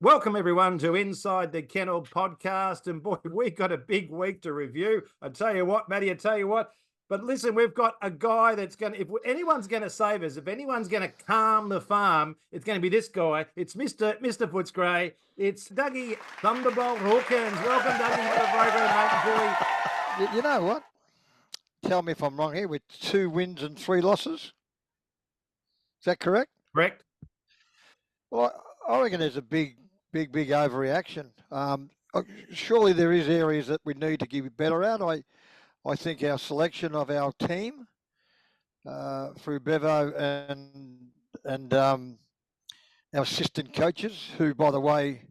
Welcome, everyone, to Inside the Kennel podcast. And boy, we've got a big week to review. I tell you what, Matty, I tell you what. But listen, we've got a guy that's going to, if anyone's going to save us, if anyone's going to calm the farm, it's going to be this guy. It's Mr. Footscray. It's Dougie Thunderbolt Hawkins. Welcome, Dougie, to the program, mate, boy. You know what? Tell me if I'm wrong here. With 2 wins and 3 losses. Is that correct? Correct. Well, I reckon there's a big overreaction. Surely there is areas that we need to get better at. I think our selection of our team through Bevo and our assistant coaches, who, by the way,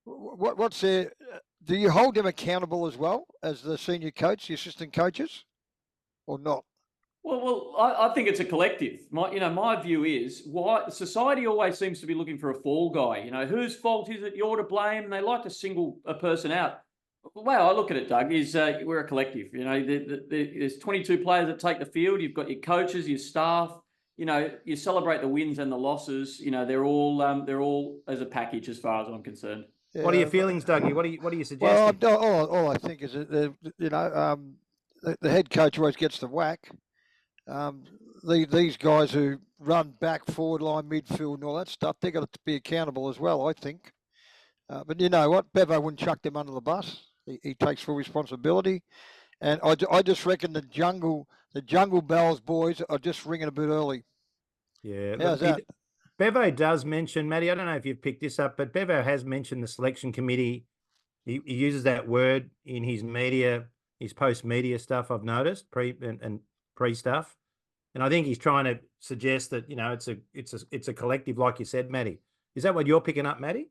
what's their? Do you hold them accountable as well as the senior coach, the assistant coaches, or not? Well, I think it's a collective. My view is why society always seems to be looking for a fall guy. Whose fault is it? You're to blame. And they like to single a person out. The way I look at it, Doug, is we're a collective. There's 22 players that take the field. You've got your coaches, your staff. You celebrate the wins and the losses. They're all as a package as far as I'm concerned. Yeah. What are your feelings, Dougie? What are you suggesting? Well, all I think is that the head coach always gets the whack. These guys who run back, forward line, midfield, and all that stuff, they've got to be accountable as well, I think. But you know what? Bevo wouldn't chuck them under the bus. He takes full responsibility. And I just reckon the jungle bells boys are just ringing a bit early. Yeah. How's that? Bevo does mention, Matty, I don't know if you've picked this up, but Bevo has mentioned the selection committee. He uses that word in his media, his post-media stuff, I've noticed, pre stuff. And I think he's trying to suggest that, it's a collective, like you said, Matty. Is that what you're picking up, Matty?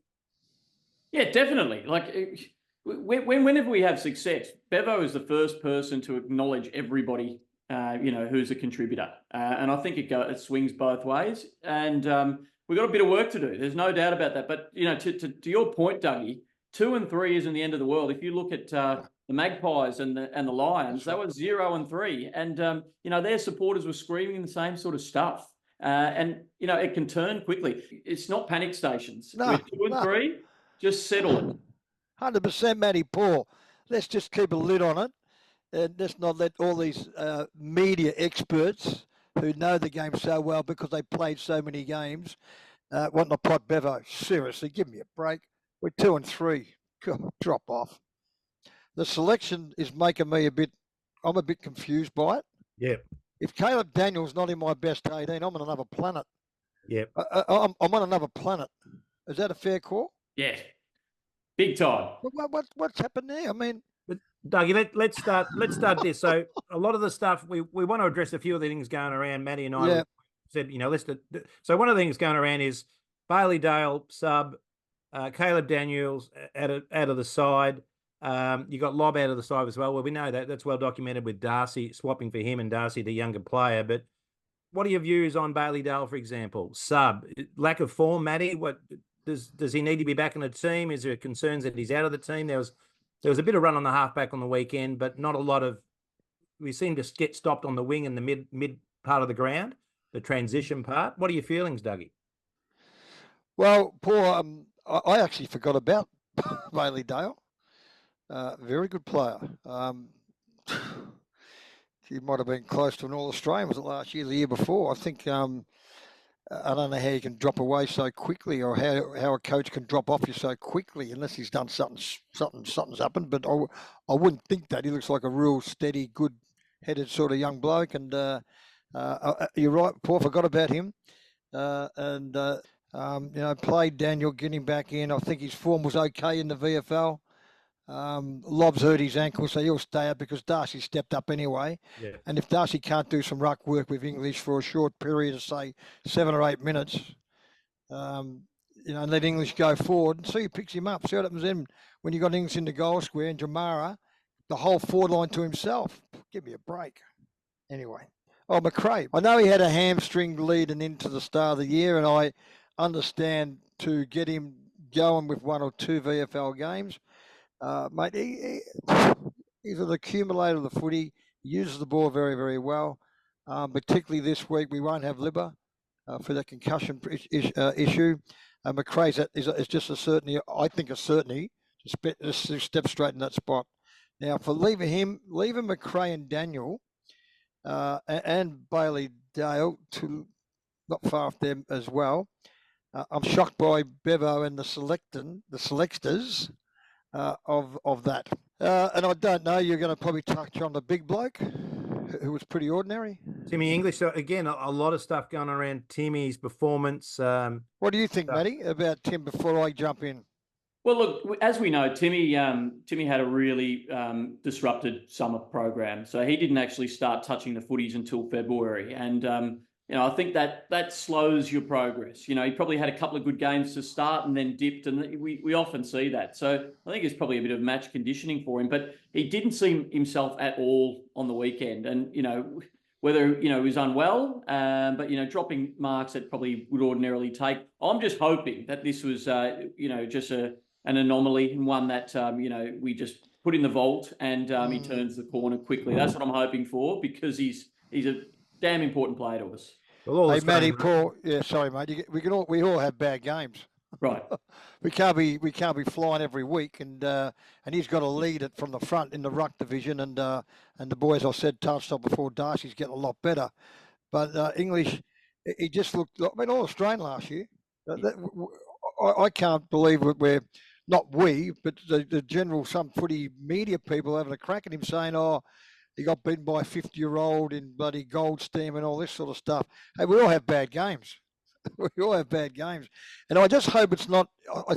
Yeah, definitely. Like whenever we have success, Bevo is the first person to acknowledge everybody, who's a contributor. And I think it swings both ways. And we've got a bit of work to do. There's no doubt about that. But, to your point, Dougie, 2 and 3 isn't the end of the world. If you look at the Magpies and the Lions, they were 0 and 3. And, their supporters were screaming the same sort of stuff. And it can turn quickly. It's not panic stations. No, with 2 and 3, just settle it. 100%, Matty, Paul. Let's just keep a lid on it. And let's not let all these media experts who know the game so well because they played so many games want to pot Bevo. Seriously, give me a break. We're 2 and 3. God, drop off. The selection is making me I'm a bit confused by it. Yeah. If Caleb Daniel's not in my best 18, I'm on another planet. Yeah. I'm on another planet. Is that a fair call? Yeah. Big time. What's happened there? I mean, but Dougie, let's start this. So a lot of the stuff we want to address a few of the things going around. Matty and I said, so one of the things going around is Bailey Dale sub, Caleb Daniels out of the side. You got Lob out of the side as well. Well, we know that's well documented with Darcy swapping for him and Darcy, the younger player. But what are your views on Bailey Dale, for example? Sub, lack of form, Matty. What does he need to be back in the team? Is there concerns that he's out of the team? There was a bit of run on the halfback on the weekend, but not a lot of. We seem to get stopped on the wing in the mid part of the ground, the transition part. What are your feelings, Dougie? Well, Paul, I actually forgot about Bailey Dale. Very good player. He might have been close to an All-Australian. Was it last year, the year before? I think. I don't know how you can drop away so quickly, or how a coach can drop off you so quickly, unless he's done something's happened. But I wouldn't think that. He looks like a real steady, good-headed sort of young bloke. And you're right, Paul. Forgot about him. Played Daniel, getting back in. I think his form was okay in the VFL. Lob's hurt his ankle, so he'll stay out because Darcy stepped up anyway. Yeah. And if Darcy can't do some ruck work with English for a short period of, say, 7 or 8 minutes, and let English go forward, and see who picks him up. See what happens then when you got English in the goal square and Jamara, the whole forward line to himself. Give me a break. Anyway. Oh, McRae. I know he had a hamstring leading into the start of the year, and I understand to get him going with 1 or 2 VFL games. Mate, he's an accumulator of the footy. He uses the ball very, very well. Particularly this week, we won't have Libba for the concussion issue. McRae's is just a certainty. I think a certainty to step straight in that spot. Now, for leaving McRae and Daniel and Bailey Dale to not far off them as well. I'm shocked by Bevo and the selectors of that. And I don't know, you're going to probably touch on the big bloke who was pretty ordinary. Timmy English. So again, a lot of stuff going around Timmy's performance. What do you think, Matty, about Tim before I jump in? Well, look, as we know, Timmy had a really disrupted summer program. So he didn't actually start touching the footies until February. And, I think that slows your progress. He probably had a couple of good games to start and then dipped. And we often see that. So I think it's probably a bit of match conditioning for him. But he didn't see himself at all on the weekend. And, whether, he was unwell, but, dropping marks that probably would ordinarily take. I'm just hoping that this was, just an anomaly and one that, we just put in the vault and he turns the corner quickly. That's what I'm hoping for, because he's a damn important player to us. Hey, Matty, Paul. Yeah, sorry, mate. We all have bad games. Right. we can't be flying every week, and he's got to lead it from the front in the ruck division, and the boys I said touched on before. Darcy's getting a lot better, but English, he just looked. I mean, all Australian last year. I can't believe we're not we, but the general some footy media people having a crack at him saying, "Oh, he got beaten by a 50-year-old in bloody Goldstein and all this sort of stuff." Hey, we all have bad games. We all have bad games. And I just hope it's not.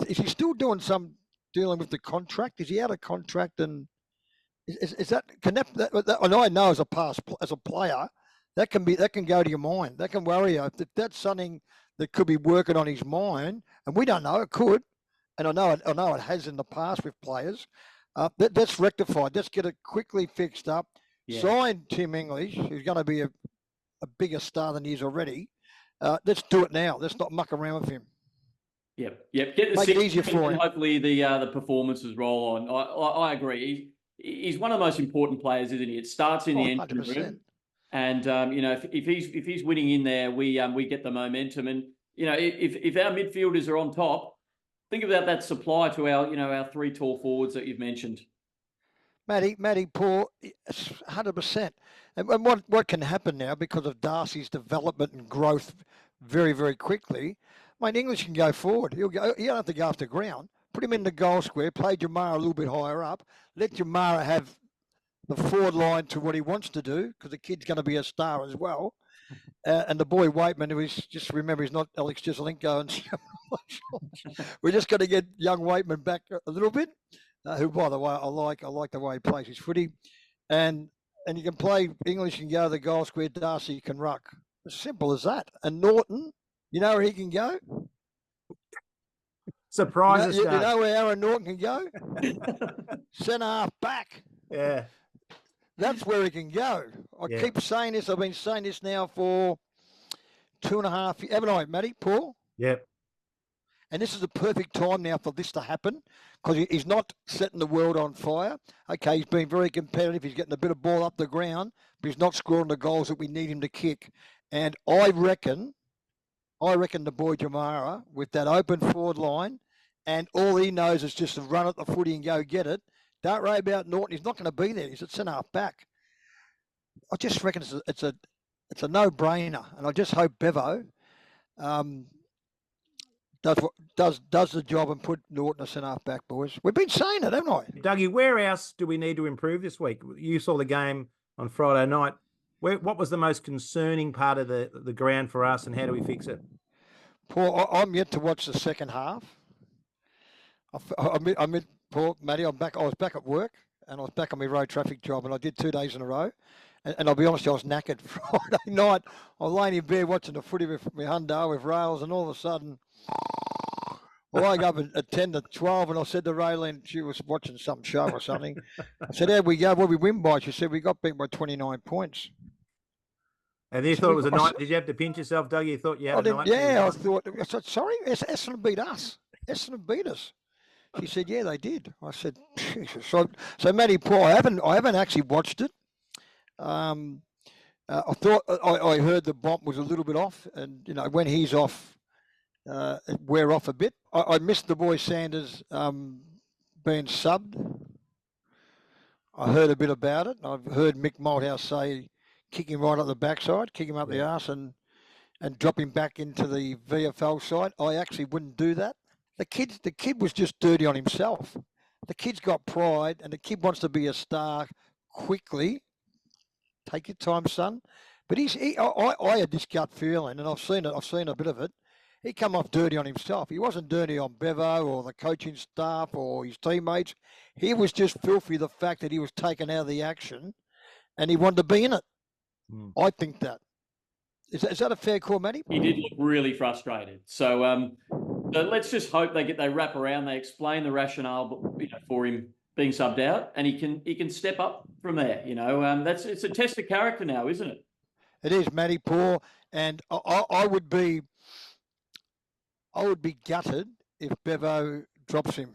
Is he still doing some dealing with the contract? Is he out of contract? And is that, can that and I know as a player, that can go to your mind. That can worry you. If that's something that could be working on his mind, and we don't know, it could. And I know it has in the past with players. That's rectified. Let's get it quickly fixed up. Yeah. Sign Tim English, who's going to be a bigger star than he is already. Let's do it now. Let's not muck around with him. Yep. Get the Make it easier for him. Hopefully the performances roll on. I agree. He's one of the most important players, isn't he? It starts in the engine room, and if he's winning in there, we get the momentum. And if our midfielders are on top, think about that supply to our three tall forwards that you've mentioned. Matty, Paul, 100%. And what can happen now because of Darcy's development and growth very, very quickly? Mate, English can go forward. He don't have to go off the ground. Put him in the goal square, play Jamara a little bit higher up, let Jamara have the forward line to what he wants to do, because the kid's going to be a star as well. And the boy Waitman, who is, just remember, he's not Alex Jesselenko. And we're just going to get young Waitman back a little bit. Who, by the way, I like the way he plays his footy, and you can play English and go to the goal square. Darcy can ruck. As simple as that. And Norton, you know where he can go. Surprise! You know where Aaron Norton can go. Centre half back. Yeah, that's where he can go. I keep saying this. I've been saying this now for 2.5 years, haven't I, Matty? Paul? Yep. And this is the perfect time now for this to happen, because he's not setting the world on fire. Okay, he's been very competitive. He's getting a bit of ball up the ground, but he's not scoring the goals that we need him to kick. And I reckon the boy Jamara, with that open forward line, and all he knows is just to run at the footy and go get it. Don't worry about Norton. He's not going to be there. He's at centre half back. I just reckon it's a no-brainer, and I just hope Bevo does the job and put Norton as centre half back, boys. We've been saying it, haven't I? Dougie, where else do we need to improve this week? You saw the game on Friday night. What was the most concerning part of the ground for us, and how do we fix it? Paul, I'm yet to watch the second half. Paul, Matty, I was back at work, and I was back on my road traffic job, and I did 2 days in a row. And I'll be honest, I was knackered Friday night. I was laying in bed watching the footy with my Hyundai with rails, and all of a sudden, I woke up at 10 to 12, and I said to Raylene, she was watching some show or something. I said, "How we go? What we win by?" She said, "We got beat by 29 points." And you thought it was a night? Did you have to pinch yourself, Dougie? You thought you had a night? Yeah, I said, "Sorry, Essendon beat us. Essendon beat us." She said, "Yeah, they did." I said, "Jesus." So Matty, Paul, I haven't actually watched it. I thought I heard the bomb was a little bit off, and when he's off, wear off a bit. I missed the boy Sanders being subbed. I heard a bit about it. I've heard Mick Malthouse say kick him right up the backside, kick him up the arse and drop him back into the VFL side. I actually wouldn't do that. The kid was just dirty on himself. The kid's got pride and the kid wants to be a star quickly. Take your time, son. But I had this gut feeling, and I've seen a bit of it. He come off dirty on himself. He wasn't dirty on Bevo or the coaching staff or his teammates. He was just filthy, the fact that he was taken out of the action and he wanted to be in it. I think that. Is that a fair call, Matty? He did look really frustrated. So let's just hope they wrap around, they explain the rationale, for him being subbed out, and he can step up from there. It's a test of character now, isn't it? It is, Matty, Paul, and I would be gutted if Bevo drops him.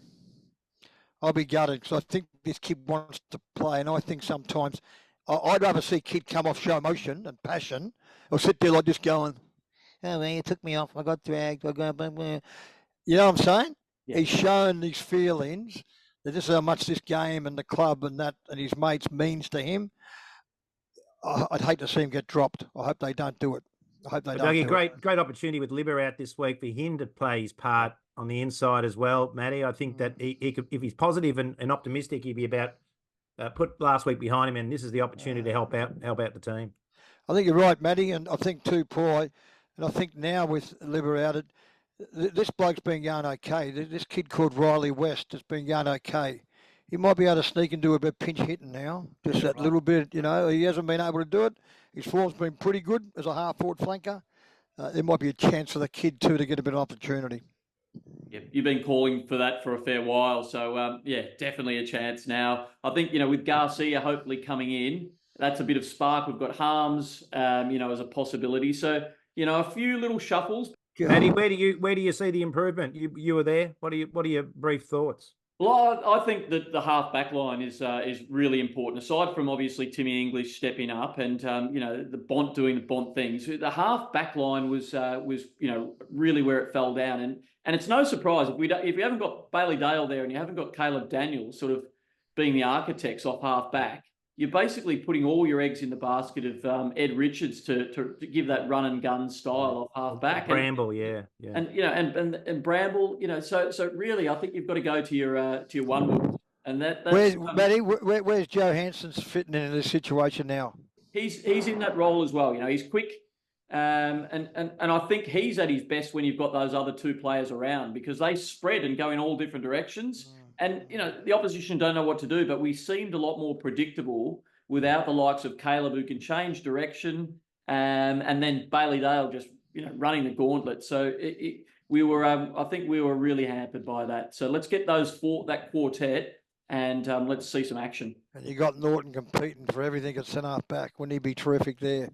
I'll be gutted because I think this kid wants to play, and I think sometimes I'd rather see a kid come off, show emotion and passion, or sit there like this going, "Oh man, you took me off. I got dragged. You know what I'm saying?" Yeah. He's showing these feelings. That this is how much this game and the club and his mates means to him. I'd hate to see him get dropped. I hope they don't do it. I hope they don't. Dougie, great opportunity with Libba out this week for him to play his part on the inside as well, Matty. I think that he could, if he's positive and optimistic, he'd be about put last week behind him, and this is the opportunity to help out the team. I think you're right, Matty, and I think too, Paul. And I think now with Libba out, this bloke's been going okay. This kid called Riley West has been going okay. He might be able to sneak and do a bit of pinch hitting now. Just that little bit, He hasn't been able to do it. His form's been pretty good as a half-forward flanker. There might be a chance for the kid, too, to get a bit of opportunity. Yeah, you've been calling for that for a fair while. So, definitely a chance now. I think, with Garcia hopefully coming in, that's a bit of spark. We've got Harms, as a possibility. So, a few little shuffles. Matty, where do you see the improvement? You were there. What are your brief thoughts? Well, I think that the half back line is really important. Aside from obviously Timmy English stepping up and the Bont doing the Bont things, the half back line was really where it fell down. And it's no surprise if you haven't got Bailey Dale there and you haven't got Caleb Daniels sort of being the architects off half back, you're basically putting all your eggs in the basket of Ed Richards to give that run and gun style of half back. Bramble, and Bramble, so really, I think you've got to go to your one wood, and that's Matty, where's Joe Hanson's fitting into this situation now? He's in that role as well. He's quick, and I think he's at his best when you've got those other two players around because they spread and go in all different directions. And, the opposition don't know what to do, but we seemed a lot more predictable without the likes of Caleb who can change direction and then Bailey Dale just, running the gauntlet. So I think we were really hampered by that. So let's get that quartet and let's see some action. And you got Norton competing for everything at centre back. Wouldn't he be terrific there?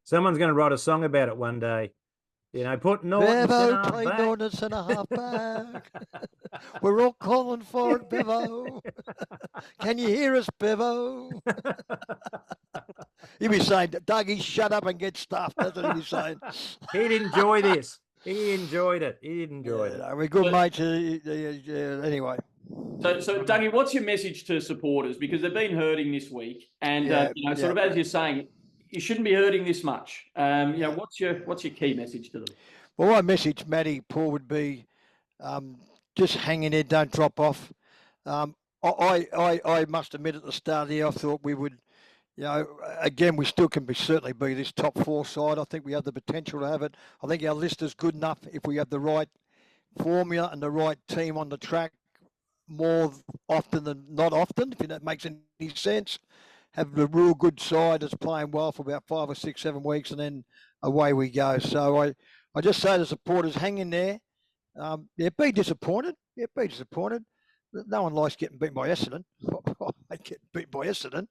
Someone's going to write a song about it one day. Put Norton centre half back. We're all calling for it, Bevo. Can you hear us, Bevo? He'd be saying, Dougie, shut up and get stuffed. That's what he'd be saying. He'd enjoy this. He enjoyed it. It. We're good mates. Anyway. So, Dougie, what's your message to supporters? Because they've been hurting this week. And, sort of as you're saying, you shouldn't be hurting this much. What's your key message to them? Well, my message, Matty, Paul, would be just hang in there, don't drop off. I must admit at the start of the year, I thought we would, again, we still can certainly be this top four side. I think we have the potential to have it. I think our list is good enough if we have the right formula and the right team on the track more often than not often, if that makes any sense. Have a real good side that's playing well for about 5 or 6, 7 weeks, and then away we go. So I just say to supporters, hang in there. Be disappointed. Be disappointed. No one likes getting beat by Essendon. I get beat by Essendon.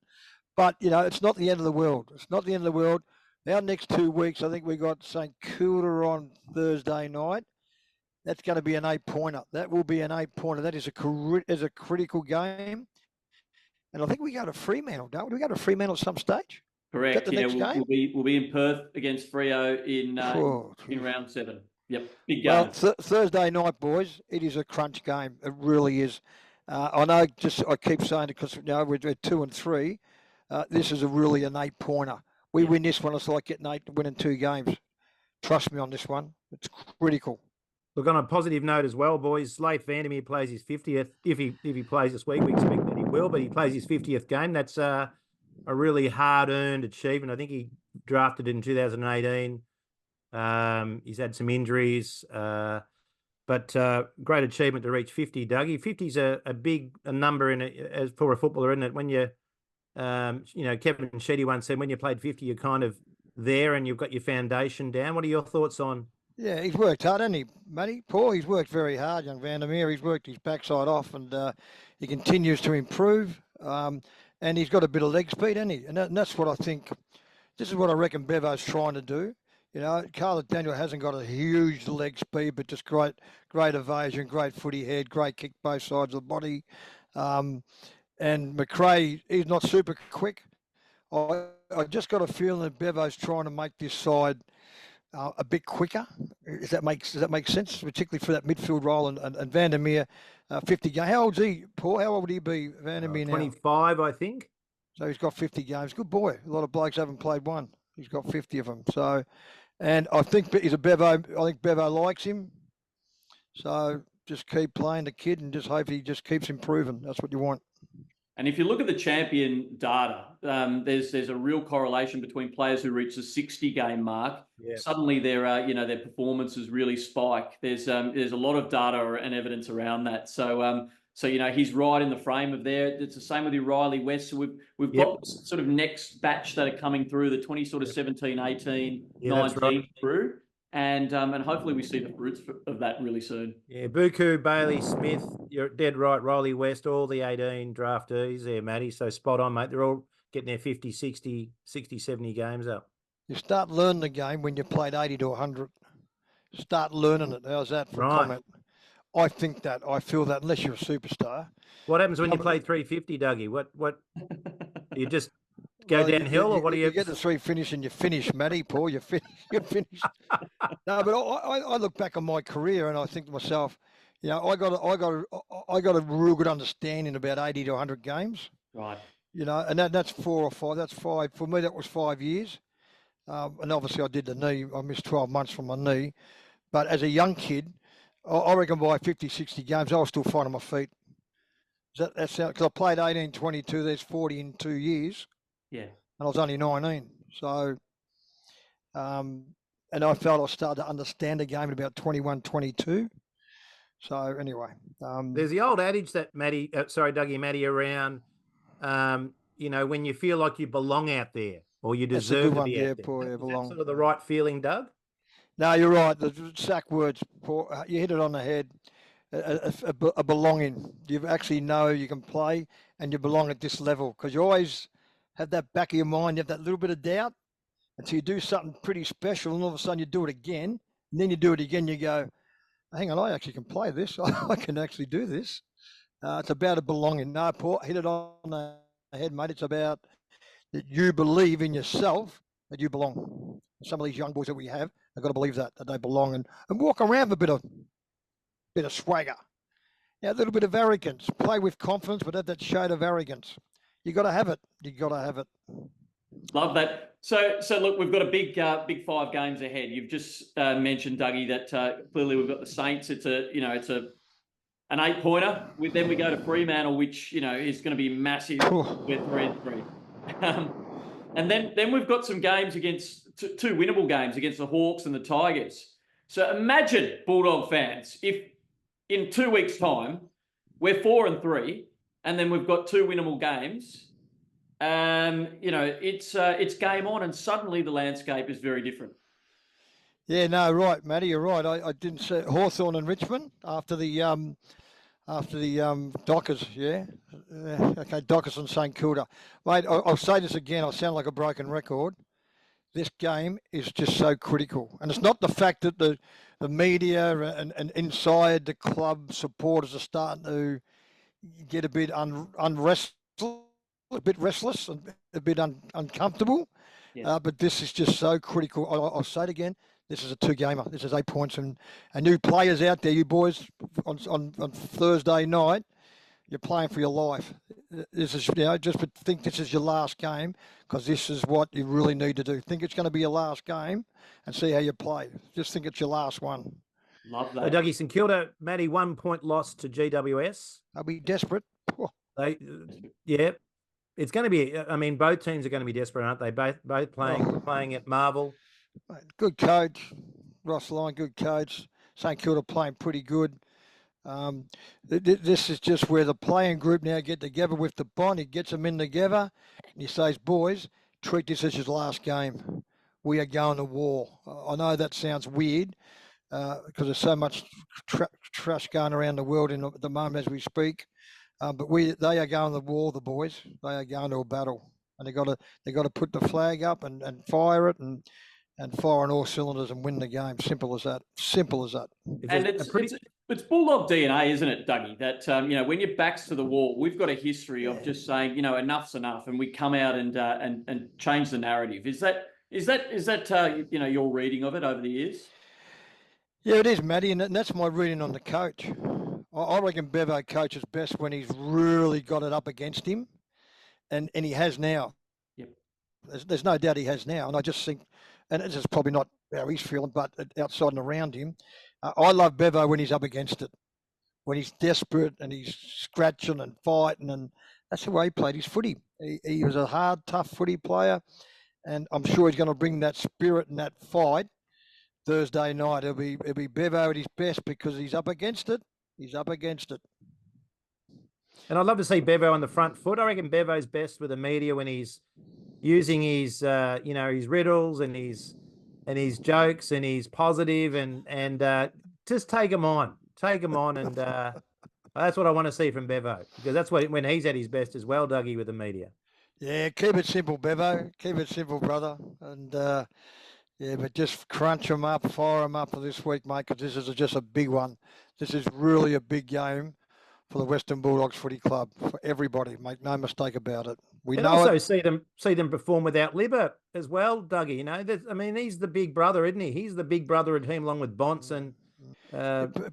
But, it's not the end of the world. It's not the end of the world. Our next 2 weeks, I think we got St Kilda on Thursday night. That's going to be an 8-pointer. That will be an 8-pointer. That is a critical game. And I think we go to Fremantle, don't we? Do we go to Fremantle at some stage? Correct. Is that the next game? We'll be in Perth against Freo in round 7. Yep, big game. Well, Thursday night, boys. It is a crunch game. It really is. I know. I keep saying it because we're 2 and 3. This is really an 8-pointer. We win this one, it's like getting 8 winning 2 games. Trust me on this one. It's critical. Look, on a positive note as well, boys, Leif Vandermeer plays his 50th. If he plays this week, we expect that he will, but he plays his 50th game. That's a really hard-earned achievement. I think he drafted in 2018. He's had some injuries, but great achievement to reach 50, Dougie. 50 is a big number as for a footballer, isn't it? When you, Kevin Sheedy once said, when you played 50, you're kind of there and you've got your foundation down. What are your thoughts on? Yeah, he's worked hard, hasn't he, Matty? Paul, he's worked very hard, young Vandermeer. He's worked his backside off and he continues to improve. And he's got a bit of leg speed, hasn't he? And that's what I think. This is what I reckon Bevo's trying to do. Carla Daniel hasn't got a huge leg speed, but just great evasion, great footy head, great kick both sides of the body. And McRae, he's not super quick. I just got a feeling that Bevo's trying to make this side a bit quicker. Does that make sense? Particularly for that midfield role and Vandermeer, 50 games. How old's he, Paul? How old would he be, Vandermeer now? 25, I think. So he's got 50 games. Good boy. A lot of blokes haven't played one. He's got 50 of them. So, and I think he's a Bevo. I think Bevo likes him. So just keep playing the kid and just hope he just keeps improving. That's what you want. And if you look at the champion data, there's a real correlation between players who reach the 60-game mark. Yeah. Suddenly their performances really spike. There's a lot of data and evidence around that. So he's right in the frame of there. It's the same with Riley West. So we've got sort of next batch that are coming through the 17, 18, 19 right. through. And hopefully we see the fruits of that really soon. Yeah, Buku, Bailey, Smith, you're dead right, Riley West, all the 18 draftees there, Matty. So spot on, mate. They're all getting their 50, 60, 70 games up. You start learning the game when you played 80 to 100. Start learning it. How's that for a comment? I think that. I feel that unless you're a superstar. What happens when you play 350, Dougie? What you just... Go downhill, or what do you? You get the 3 finish and you finish, Matty, Paul. You're finished. No, but I look back on my career and I think to myself, I got a real good understanding about 80 to 100 games. Right. And that's 4 or 5. That's 5 for me. That was 5 years. And obviously I did the knee. I missed 12 months from my knee. But as a young kid, I reckon by 50, 60 games, I was still finding my feet. That's because I played 18, 22. There's 40 in 2 years. Yeah. And I was only 19. So, and I felt I started to understand the game at about 21, 22. So anyway. There's the old adage that Dougie, Matty, around, when you feel like you belong out there or you deserve to be out there. Paul, Is that belong. sort of the right feeling, Doug? No, you're right. The sack words, Paul, you hit it on the head. A belonging. You actually know you can play and you belong at this level because you always have that back of your mind, you have that little bit of doubt until you do something pretty special and all of a sudden you do it again and then you do it again, you go, hang on, I actually can play this. I can actually do this. It's about a belonging. No, Paul, hit it on the head, mate. It's about that you believe in yourself that you belong. Some of these young boys that we have got to believe that they belong and walk around with a bit of swagger. A little bit of arrogance. Play with confidence, but have that shade of arrogance. You got to have it. You got to have it. Love that. So look, we've got a big 5 games ahead. You've just mentioned, Dougie, that clearly we've got the Saints. It's an 8-pointer. Then we go to Fremantle, which is going to be massive. We're 3-3, and then we've got some games against 2 winnable games against the Hawks and the Tigers. So imagine, Bulldog fans, if in 2 weeks' time we're 4-3. And then we've got 2 winnable games. It's game on, and suddenly the landscape is very different. Yeah, no, right, Matty, you're right. I didn't say Hawthorn and Richmond after the Dockers. Yeah, okay, Dockers and St Kilda. Mate, I'll say this again. I sound like a broken record. This game is just so critical, and it's not the fact that the media and inside the club supporters are starting to get a bit restless and a bit uncomfortable. But this is just so critical. I'll say it again. This is a 2-gamer. This is 8 points, and new players out there, you boys, on Thursday night, you're playing for your life. This is, just think this is your last game, because this is what you really need to do. Think it's going to be your last game, and see how you play. Just think it's your last one. Love that. So Dougie, St Kilda, Matty, 1 point loss to GWS. They'll be desperate. It's going to be. I mean, both teams are going to be desperate, aren't they? Both playing at Marvel. Good coach, Ross Lyon. Good coach. St Kilda playing pretty good. This is just where the playing group now get together with the bond. He gets them in together, and he says, "Boys, treat this as your last game. We are going to war." I know that sounds weird because there's so much trash going around the world at the moment as we speak. But they are going to war. The boys, they are going to a battle, and they got to put the flag up and fire it and fire on all cylinders and win the game. Simple as that. Simple as that. And it's Bulldog DNA, isn't it, Dougie? That when your back's to the wall, we've got a history of just saying, enough's enough, and we come out and change the narrative. Is that your reading of it over the years? Yeah, it is, Matty, and that's my reading on the coach. I reckon Bevo coaches best when he's really got it up against him, and he has now. Yep. There's no doubt he has now, and I just think, and this is probably not how he's feeling, but outside and around him, I love Bevo when he's up against it, when he's desperate and he's scratching and fighting, and that's the way he played his footy. He was a hard, tough footy player, and I'm sure he's going to bring that spirit and that fight Thursday night. It'll be Bevo at his best because he's up against it. He's up against it. And I'd love to see Bevo on the front foot. I reckon Bevo's best with the media when he's using his, his riddles and his jokes, and he's positive and just take him on, and that's what I want to see from Bevo, because that's when he's at his best as well, Dougie, with the media. Yeah, keep it simple, Bevo. Keep it simple, brother. And but just crunch them up, fire them up for this week, mate, because this is just a big one. This is really a big game for the Western Bulldogs Footy Club, for everybody. Make no mistake about it. And also see them perform without Libba as well, Dougie. He's the big brother, isn't he? He's the big brother of the team along with Bonts and.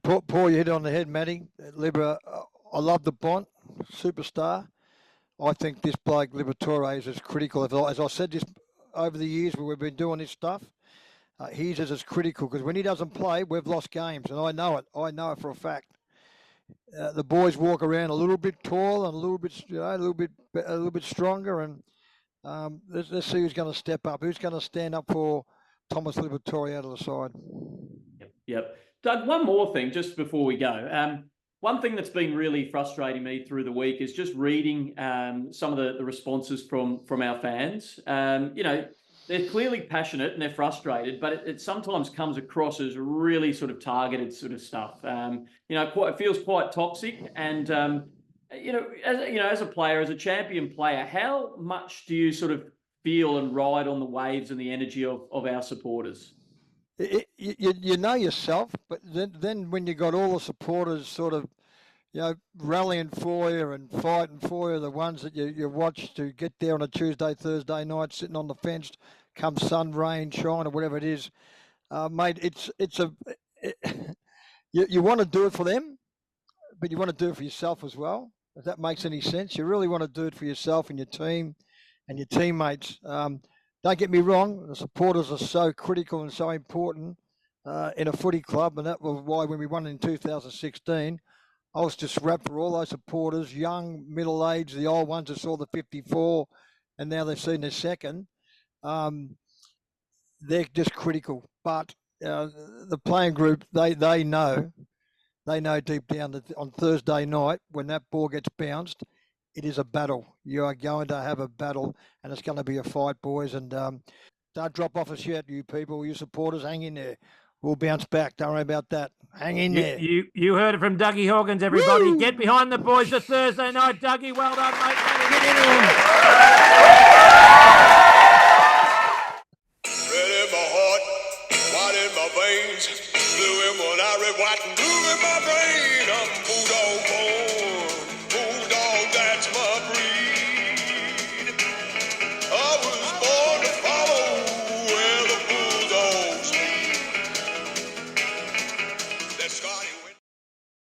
Paul, you hit on the head, Matty. Libba, I love the Bont, superstar. I think this bloke Liberatore is as critical as I said this over the years where we've been doing this stuff. He's as critical because when he doesn't play, we've lost games, and I know it. I know it for a fact. The boys walk around a little bit tall and a little bit stronger, and let's see who's going to step up. Who's going to stand up for Thomas Liberatore out of the side? Yep. Doug, one more thing just before we go. One thing that's been really frustrating me through the week is just reading some of the responses from our fans. They're clearly passionate and they're frustrated, but it sometimes comes across as really sort of targeted sort of stuff. It feels quite toxic. And as a player, as a champion player, how much do you sort of feel and ride on the waves and the energy of our supporters? You know yourself, but then when you got all the supporters sort of, rallying for you and fighting for you, the ones that you watch to get there on a Tuesday, Thursday night, sitting on the fence, come sun, rain, shine, or whatever it is, mate. You want to do it for them, but you want to do it for yourself as well. If that makes any sense, you really want to do it for yourself and your team and your teammates. Don't get me wrong, the supporters are so critical and so important in a footy club, and that was why when we won in 2016, I was just wrapped for all those supporters, young, middle-aged, the old ones that saw the 54, and now they've seen their second. They're just critical. But the playing group, they know deep down that on Thursday night, when that ball gets bounced, it is a battle. You are going to have a battle, and it's going to be a fight, boys. And don't drop off us yet, you people, you supporters. Hang in there. We'll bounce back. Don't worry about that. Hang in there. You heard it from Dougie Hawkins, everybody. Woo! Get behind the boys this Thursday night. Dougie, well done, mate. Get in on. Red in my heart, white in my veins, blue in my eye, white and blue in my brain. I'm Bulldog born, Bulldog, that's my breed. I was born to follow Scotty